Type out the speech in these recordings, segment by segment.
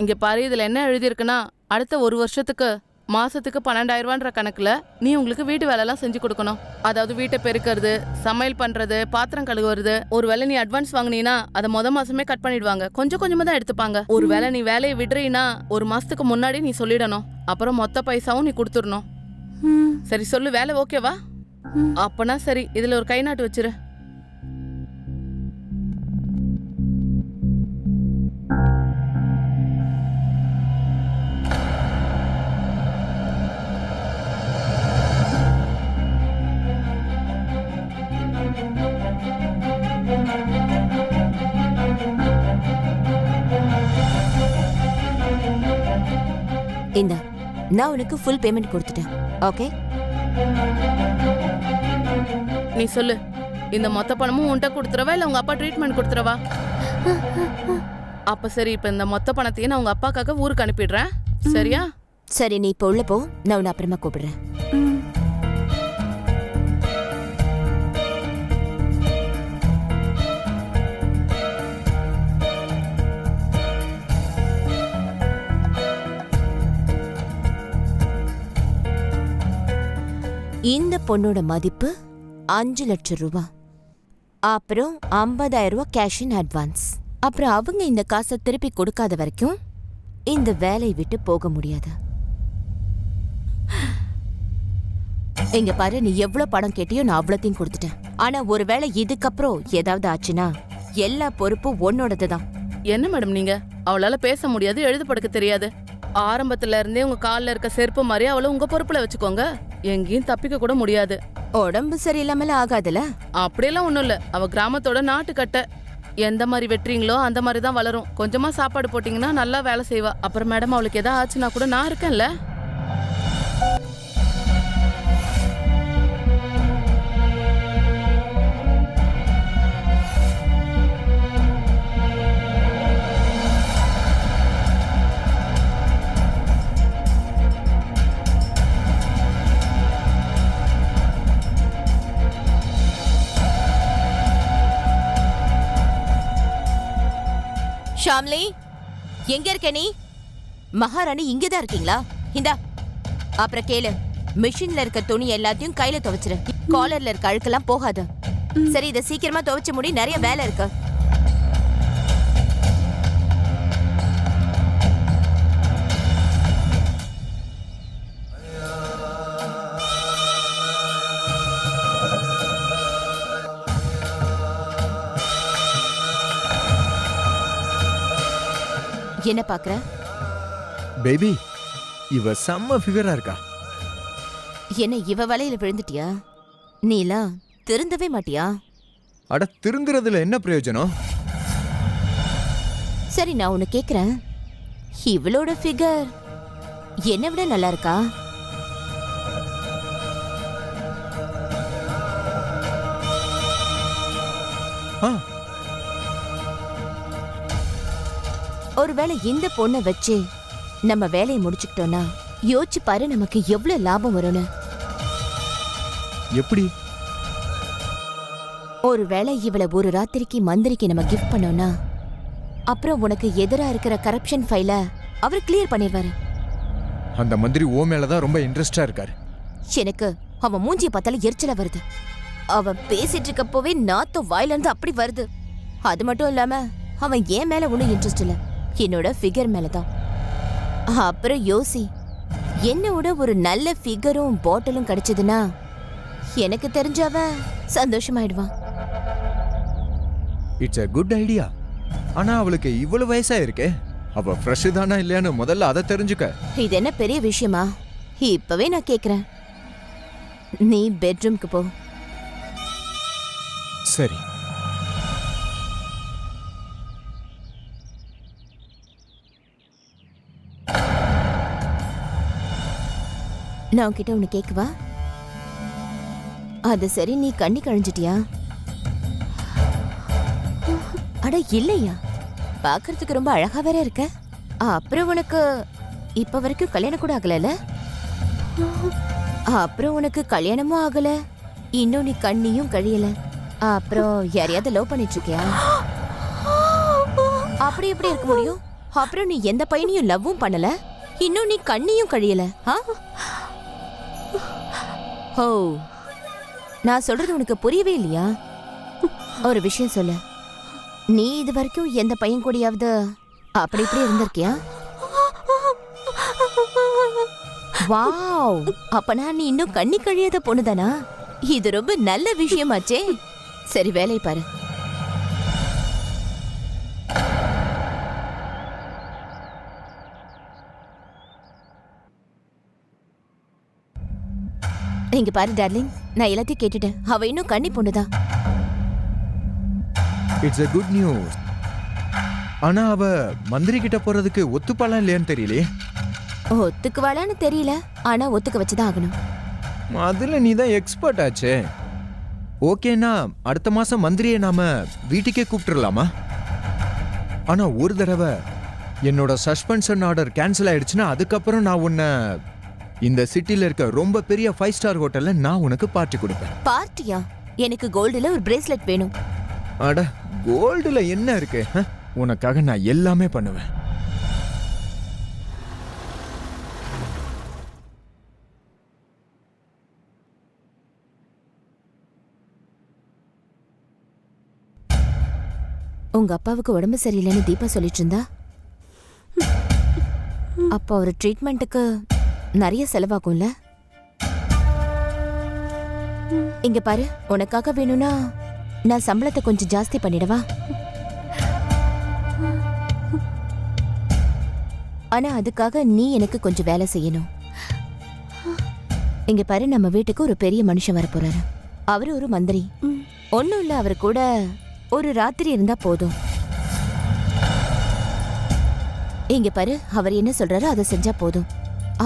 இங்க பாரு, இதுல என்ன எழுதியிருக்குன்னா அடுத்த 1 வருஷத்துக்கு மாசத்துக்கு 12,000 ரூபான்ற கணக்குல நீ உங்களுக்கு வீட்டு வேலை எல்லாம் செஞ்சு கொடுக்கணும். அதாவது வீட்டை பெருக்கிறது, சமையல் பண்றது, பாத்திரம் கழுவுறது. ஒருவேளை நீ அட்வான்ஸ் வாங்கினீனா அதை மாசமே கட் பண்ணிடுவாங்க. கொஞ்சம் கொஞ்சமா தான் எடுத்துப்பாங்க. ஒருவேளை நீ வேலையை விடுறீனா 1 மாசத்துக்கு முன்னாடி நீ சொல்லிடணும். அப்புறம் மொத்த பைசாவும் நீ கொடுத்துடணும். சரி சொல்லு, வேலை ஓகேவா? அப்பனா சரி, இதுல ஒரு கை நாட்டு வச்சிரு. இந்த நான் உனக்கு ஃபுல் பேமெண்ட் கொடுத்துட்டேன். ஓகே, நீ சொல்லு, இந்த மொத்த பணமும் உன்கிட்ட கொடுத்துறவா இல்ல உங்க அப்பா ட்ரீட்மெண்ட் கொடுத்துறவா? அப்ப சரி, இப்ப இந்த மொத்த பணத்தையும் நான் உங்க அப்பாக்காக ஊருக்கு அனுப்பிடுறேன். சரியா? சரி, நீ இப்போ உள்ள போ. நான் உன்னை அப்புறமா கூப்பிடுறேன். இந்த பொண்ணோட மதிப்பு 5 லட்சம் ரூபா. அப்புறம் 50,000 ரூபா கேஷ் இன் அட்வான்ஸ். அப்புறம் அவங்க இந்த காசை திருப்பி கொடுக்காத வரைக்கும் இந்த வேலையை விட்டு போக முடியாது. இங்க பாரு, நீ எவ்வளவு பணம் கேட்டியோ நான் அவ்வளோத்தையும் கொடுத்துட்டேன். ஆனா ஒருவேளை இதுக்கப்புறம் ஏதாவது ஆச்சுன்னா எல்லா பொறுப்பும் உன்னோடது தான். என்ன மேடம் நீங்க? அவளால பேச முடியாது, எழுத படுக்க தெரியாது. ஆரம்பத்துல இருந்தே உங்க கால்ல இருக்க செருப்பு மாதிரி அவளை உங்க பொறுப்புல வச்சுக்கோங்க. எங்கேயும் தப்பிக்க கூட முடியாது. உடம்பு சரியில்லாமல ஆகாதுல? அப்படியெல்லாம் ஒண்ணும் இல்ல. அவ கிராமத்தோட நாட்டுக்கட்ட. எந்த மாதிரி வெட்டுறீங்களோ அந்த மாதிரி தான் வளரும். கொஞ்சமா சாப்பாடு போட்டீங்கன்னா நல்லா வேலை செய்வா. அப்புறம் மேடம், அவளுக்கு ஏதாவது ஆச்சுன்னா கூட நான் இருக்கேன்ல. ஷாம்லி, எங்க இருக்க நீ? மகாராணி இங்கதான் இருக்கீங்களா? இந்தா. அப்புறம் கேளு, மிஷின்ல இருக்க துணி எல்லாத்தையும் கையில துவைச்சிரு. காலர்ல இருக்க அழுக்கெல்லாம் போகாது. சரி, இதை சீக்கிரமா துவைச்சு முடி, நிறைய வேலை இருக்கு. என்ன பாக்குற? பேபி, இவ செம்ம ஃபிகரா இருக்கா. என்ன இவ வலையில விழுந்துட்டியா? நீலாம் திருந்தவே மாட்டியா? அட, திருந்துறதுல என்ன பிரயோஜனம்? சரி, நான் உன்னை கேக்குறேன், இவளோட ஃபிகர் என்னை விட நல்லா இருக்கா? ஒருவேளை இந்த பொண்ணை வச்சு நம்ம வேலையை முடிச்சுக்கிட்டோம்னா யோசிச்சு பாரு, நமக்கு எவ்வளவு லாபம் வரும்னு. எப்படி? ஒருவேளை இவளை ஒரு ராத்திரிக்கு மந்திரிக்கு நம்ம கிஃப்ட் பண்ணோம்னா அப்புறம் உனக்கு எதிரா இருக்கிற கரப்ஷன் ஃபைல அவர் கிளியர் பண்ணிடுவாரு. அந்த மந்திரி ஓ மேலதான் ரொம்ப இன்ட்ரெஸ்டா இருக்காரு. எனக்கு அவன் மூஞ்சிய பார்த்தால எரிச்சலா வருது. அவன் பேசிட்டு இருக்கப்போவே நாத்தம் வாயில இருந்து அப்படி வருது. அது மட்டும் இல்லாம அவன் ஏன் மேல ஒன்னும் இன்ட்ரெஸ்ட் இல்ல, என்னோட ஃபிகர் மேலதான். அப்புறம் யோசி, என்னோட ஒரு நல்ல ஃபிகரும் பாட்டிலும் கிடைச்சதுன்னா எனக்கு தெரிஞ்சவ சந்தோஷமாயிடுவான். It's a good idea. ஆனா அவளுக்கு இவ்வளவு வயசா இருக்கே, அவ ஃப்ரெஷ் தானா இல்லையான்னு முதல்ல அதை தெரிஞ்சுக்க. இது என்ன பெரிய விஷயமா? இப்பவே நான் கேக்குறேன், நீ பெட்ரூம்க்கு போ. சரி. நான் உன்கிட்ட ஒண்ணு கேக்குவா? அது சரி, நீ கண்ணி கழிஞ்சிட்டியா? அட இல்லையா, பாக்குறதுக்கு ரொம்ப அழகா வேற இருக்க. அப்புறம் உனக்கு இப்ப வரைக்கும் கல்யாணம் கூட ஆகல? அப்புறம் உனக்கு கல்யாணமும் ஆகல, இன்னும் நீ கண்ணியும் கழியல. அப்புறம் யாரையாவது லவ் பண்ணிட்டு இருக்கியா? அப்படி எப்படி இருக்க முடியும்? அப்புறம் நீ எந்த பையனையும் லவ்வும் பண்ணல, இன்னும் நீ கண்ணியும் கழியல. ஓ, நான் சொல்றது உனக்கு புரியவே இல்லையா? ஒரு விஷயம் சொல்லு, நீ இது வரைக்கும் எந்த பையன் கூடயாவது அப்படி இப்படி இருந்திருக்கியா? வாவ், அப்பனா நீ இன்னும் கண்ணி கழியாத பொண்ணுதானா? இது ரொம்ப நல்ல விஷயமாச்சே. சரி, வேலையை பாரு. இங்க பாரு டார்லிங், நான் எல்லாத்தையும் கேட்டுட்டேன். அவ இன்னும் கண்ணி பொண்ணுதான். It's a good news. ஆனா அவ மந்திரி கிட்ட போறதுக்கு ஒத்துப்பாலாம் இல்லையான்னு தெரியலையே. ஒத்துக்குவாளான்னு தெரியல, ஆனா ஒத்துக்க வச்சுதான் ஆகணும். அதுல நீ தான் எக்ஸ்பர்ட் ஆச்சே. ஓகேனா அடுத்த மாசம் மந்திரியை நாம வீட்டுக்கே கூப்பிட்டுறலாமா? ஆனா ஒரு தடவை என்னோட சஸ்பென்ஷன் ஆர்டர் கேன்சல் ஆயிடுச்சுன்னா அதுக்கப்புறம் நான் உன்னை இந்த சிட்டில இருக்க ரொம்ப பெரிய 5 ஸ்டார் ஹோட்டல்ல நான் உனக்கு பார்ட்டி கொடுப்பேன். பார்ட்டியா? எனக்கு கோல்டுல ஒரு பிரேஸ்லெட் வேணும். அட, கோல்டுல என்ன இருக்கு? உனக்காக நான் எல்லாமே பண்ணுவேன். உங்க அப்பாவுக்கு உடம்பு சரியில்லைன்னு தீபா சொல்லிட்டு இருந்தா. அப்போ ஒரு ட்ரீட்மெண்ட்டுக்கு நிறைய செலவாகும்ல. இங்க பாரு, உனக்காக வேணும்னா நான் சம்பளத்தை கொஞ்சம் ஜாஸ்தி பண்ணிடவா? ஆனா அதுக்காக நீ எனக்கு கொஞ்சம் வேலை செய்யணும். இங்க பாரு, நம்ம வீட்டுக்கு ஒரு பெரிய மனுஷன் வர போறாரு. அவரு ஒரு மந்திரி. ஒண்ணும் இல்ல, அவர் கூட ஒரு ராத்திரி இருந்தா போதும். இங்க பாரு, அவர் என்ன சொல்றாரோ அதை செஞ்சா போதும்.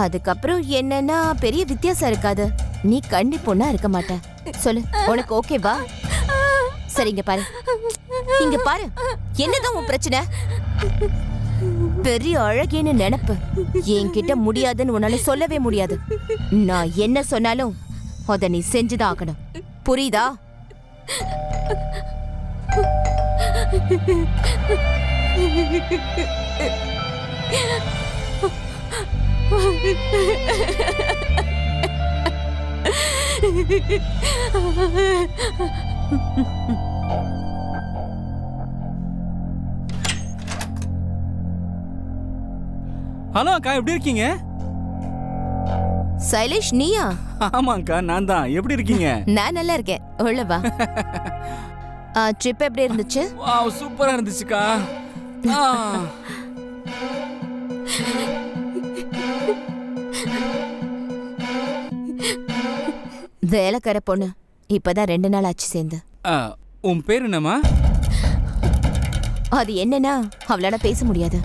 அதுக்கப்புறம் என்னன்னா பெரிய வித்தியாசம் இருக்காது. நீ கண்ணி பொண்ணா இருக்க மாட்ட. சொல்லு, உனக்கு ஓகேவா? சரி, இங்க பாரு, இங்க பாரு, என்னதான் உன் பிரச்சனை? பெரிய அழகேன்னு நினைப்பு என்கிட்ட முடியாதுன்னு உன்னால சொல்லவே முடியாது. நான் என்ன சொன்னாலும் அத நீ செஞ்சுதான் ஆகணும். புரியுதா? ஹலோ அக்கா, எப்படி இருக்கீங்க? சைலேஷ், நீயா? ஆமாக்கா, நான் தான். எப்படி இருக்கீங்க? நான் நல்லா இருக்கேன். உள்ள வா. ட்ரிப் எப்படி இருந்துச்சு? வாவ், சூப்பரா இருந்துச்சுக்கா. வேலைக்கார பொண்ணு இப்பதான் 2 நாள் ஆச்சு சேர்ந்து. உன் பேர் என்னம்மா? அது என்னன்னா அவளால பேச முடியாது.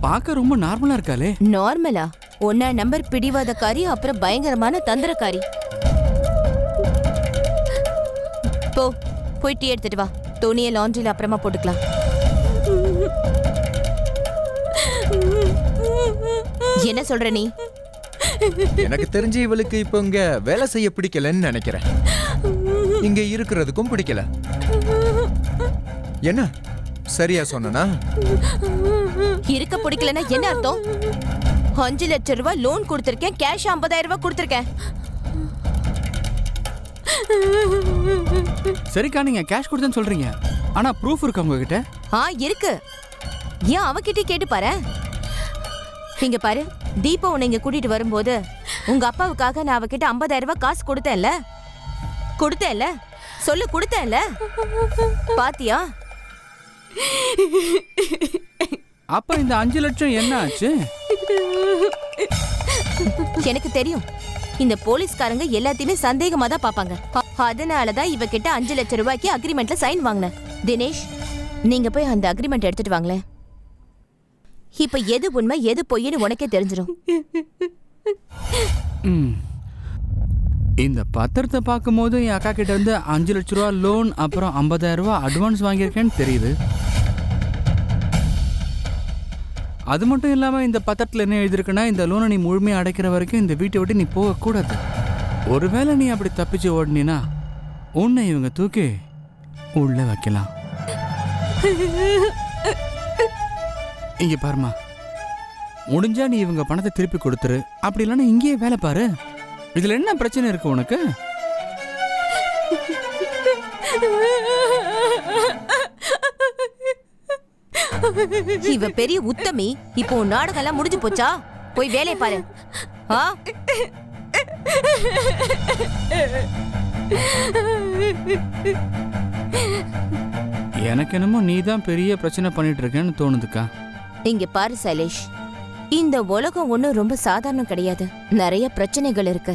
பார்க்க ரொம்ப நார்மலா இருக்காளே. நார்மலா? ஒன்னா நம்பர் பிடிவாதக்காரி, அப்புறம் பயங்கரமான தந்திரக்காரி. போய் டீ எடுத்துட்டு வா. துணியை லாண்ட்ரியில அப்புறமா போட்டுக்கலாம். என்ன சொல்ற நீ? எனக்கு தெரிஞ்சு இவளுக்கு இப்ப இங்க வேலை செய்ய பிடிக்கலன்னு நினைக்கிறேன். இங்க இருக்கிறதுக்கும் பிடிக்கல. என்ன சரியா சொன்னா? இருக்க பிடிக்கலன்னா என்ன அர்த்தம்? 5 லட்சம் ரூபாய் லோன் கொடுத்திருக்கேன், கேஷ் 50,000 ரூபாய் கொடுத்திருக்கேன். சரிக்கா, நீங்க கேஷ் கொடுத்தேன்னு சொல்றீங்க, ஆனா ப்ரூஃப் இருக்கு உங்ககிட்ட? இருக்கு. ஏன் அவகிட்ட கேட்டு பாரு. இங்க பாரு, தீபா உன்னை இங்க கூட்டிட்டு வரும்போது உங்க அப்பாவுக்காக நான் அவகிட்ட 50,000 ரூபாய் காசு கொடுத்தேன்ல? சொல்லு, கொடுத்தேன்ல? பாத்தியா? அப்ப இந்த 5 லட்சம் என்ன ஆச்சு? எனக்கு தெரியும், இந்த போலீஸ்காரங்க எல்லாத்தையுமே சந்தேகமா தான் பாப்பாங்க. அதனாலதான் இவகிட்ட 5 லட்சம் ரூபாய்க்கு அக்ரிமெண்ட்ல சைன் வாங்கினேன். தினேஷ், நீங்க போய் அந்த அக்ரிமெண்ட் எடுத்துட்டு வாங்களேன். இப்ப எது உண்மை எது பொய்ன்னு உனக்கே தெரிஞ்சிடும். இந்த பத்திரத்தை பார்க்கும்போது என் அக்கா கிட்ட இருந்து 5 லட்ச ரூபா லோன், அப்புறம் 50,000 ரூபாய் அட்வான்ஸ் வாங்கியிருக்கேன்னு தெரியுது. அது மட்டும் இல்லாம இந்த பத்திரத்துல என்ன எழுதிருக்குன்னா, இந்த லோனை நீ முழுமையா அடைக்கிற வரைக்கும் இந்த வீட்டை விட்டு நீ போகக்கூடாது. ஒருவேளை நீ அப்படி தப்பிச்சு ஓடினா உன்னை இவங்க தூக்கி உள்ள வைக்கலாம். இங்க பாருமா, முடிஞ்சா நீ இவங்க பணத்தை திருப்பி கொடுத்துரு, அப்படி இல்லைன்னா இங்கேயே வேலை பாரு. இதுல என்ன பிரச்சனை இருக்கு உனக்கு? இவ பெரிய உத்தமி. இப்போ உன் நாடகம் எல்லாம் முடிஞ்சு போச்சா? போய் வேலையை பாரு. ஆ? எனக்கு என்னமோ நீ தான் பெரிய பிரச்சனை பண்ணிட்டு இருக்கேன்னு தோணுதுக்கா. இங்க பாரு சைலேஷ், இந்த உலகம் ஒண்ணும் ரொம்ப சாதாரணம் கிடையாது. நிறைய பிரச்சனைகள் இருக்கு.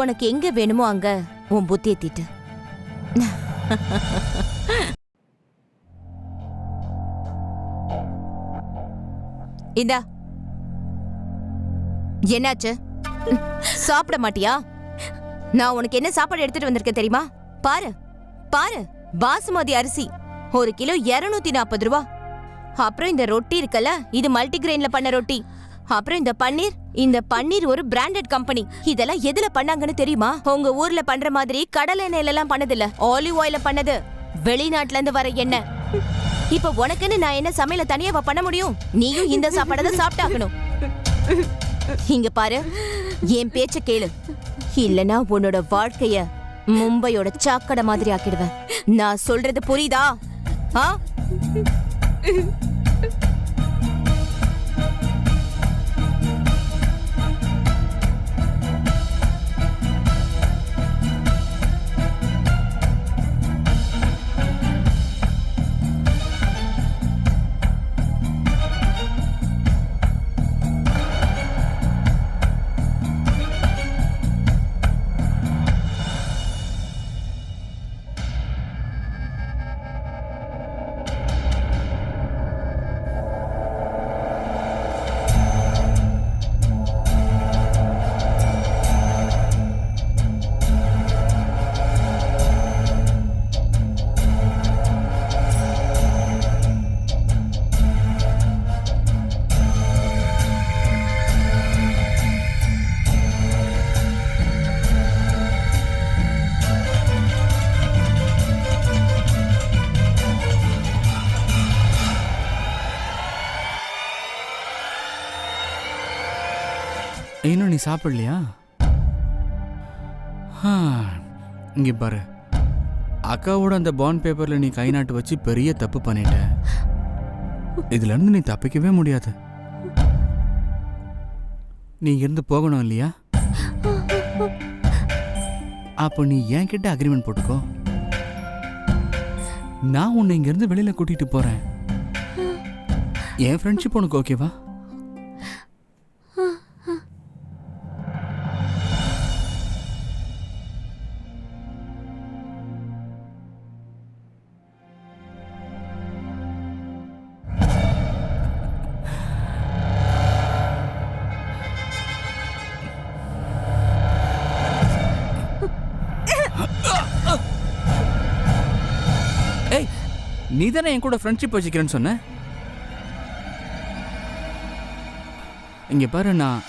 உனக்கு எங்க வேணுமோ அங்க உன் புத்தியை தீட்டு. இந்தா. என்னாச்சு? சாப்பிட மாட்டியா? நான் உனக்கு என்ன சாப்பாடு எடுத்துட்டு வந்திருக்கேன் தெரியுமா? பாரு பாரு, பாசுமதி அரிசி 1 கிலோ 240 ரூபா. அப்புறம் இந்த ரொட்டி இருக்குல்ல, இது மல்டிகிரெயின்ல பண்ண ரொட்டி. அப்புறம் இந்த பன்னீர் ஒரு பிராண்டட் கம்பெனி. இதெல்லாம் எதுல பண்ணாங்கன்னு தெரியுமா? உங்க ஊர்ல பண்ற மாதிரி கடலை எண்ணெயில எல்லாம் பண்ணதில்ல, ஆலிவ் ஆயில பண்ணது. வெளிநாட்டுல இருந்து வர எண்ணெய். இப்ப உனக்குன்னு நான் என்ன சமையல தனியாவா பண்ண முடியும்? நீயும் இந்த சாப்பாடை தான் சாப்பிட்டாகணும். இங்க பாரு, என் பேச்ச கேளு, இல்லனா உன்னோட வாழ்க்கைய மும்பையோட சாக்கடை மாதிரி ஆக்கிடுவேன். நான் சொல்றது புரியுதா? ஆ? இன்னும் நீ சாப்பிடலையா? இங்க பாரு, அக்காவோட அந்த பாண்ட் பேப்பர்ல நீ கை நாட்டு வச்சு பெரிய தப்பு பண்ணிட்ட. இதுல இருந்து நீ தப்பிக்கவே முடியாது. நீ இருந்து போகணும் இல்லையா? அப்போ நீ என்கிட்ட அக்ரிமெண்ட் போட்டுக்கோ. நான் உன்னை இங்க இருந்து வெளியில கூட்டிட்டு போறேன். என் ஃப்ரெண்ட்ஷிப் உனக்கு ஓகேவா? ஏய், நீ தானே என் கூட ஃப்ரெண்ட்ஷிப் வச்சுக்கிறேன்னு சொன்ன. இங்க பாரு, நான்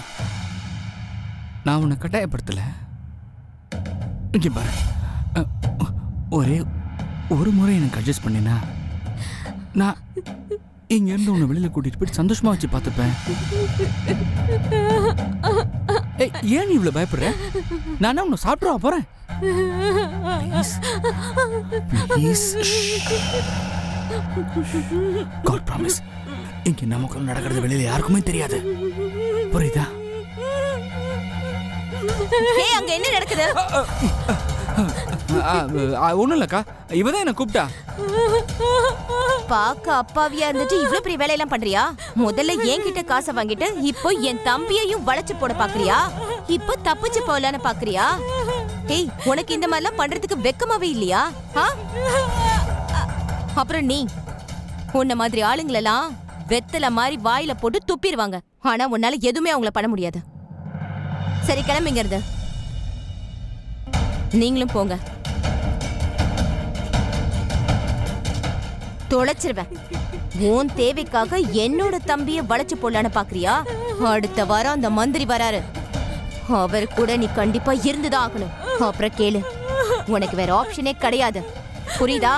உன்னை கட்டாயப்படுத்தல. இங்க பாரு, ஒரே ஒரு முறை எனக்கு அட்ஜஸ்ட் பண்ணினா நான் இங்க இருந்து உன்னை வெளியில கூட்டிட்டு போயிட்டு சந்தோஷமா வச்சு பார்த்துப்பேன். ஏய், ஏன் நீ இவ்வளவு பயப்படுற? நான் உன்னை சாப்பிடுவா போறேன். Please. God promise. இங்க நமக்கு நடக்கிறது வெளியில யாருக்குமே தெரியாது. புரியுதா? ஏய், அங்க என்ன நடக்குது? ஒண்ணும் இல்லக்கா, இவதான் என்ன கூப்பிட்டா. பாக்க அப்பாவியா இருந்துட்டு இவ்ளோ பெரிய வேலையெல்லாம் பண்றியா? முதல்ல என்கிட்ட காசை வாங்கிட்டு இப்போ என் தம்பியையும் வளைச்சு போட பாக்குறியா? இப்போ தப்பிச்சு போலான்னு பாக்குறியா? ஏய், உனக்கு இந்த மாதிரிலாம் பண்றதுக்கு வெக்கமாவே இல்லையா? அப்புறம் நீ உன்ன மாதிரி ஆளுங்களெல்லாம் வெத்தலை மாதிரி வாயில போட்டு துப்பிடுவாங்க. ஆனா உன்னால எதுவுமே அவங்கள பண்ண முடியாது. சரி, கிளம்பிங்க இருந்து. நீங்களும் போங்க. தொலைச்சிருவேன். உன் தேவைக்காக என்னோட தம்பிய வளைச்சு போடலான்னு பாக்குறியா? அடுத்த வாரம் அந்த மந்திரி வராரு. அவர் கூட நீ கண்டிப்பா இருந்துதான் ஆகணும். அப்புறம் கேளு, உனக்கு வேற ஆப்ஷனே கிடையாது. புரியுதா?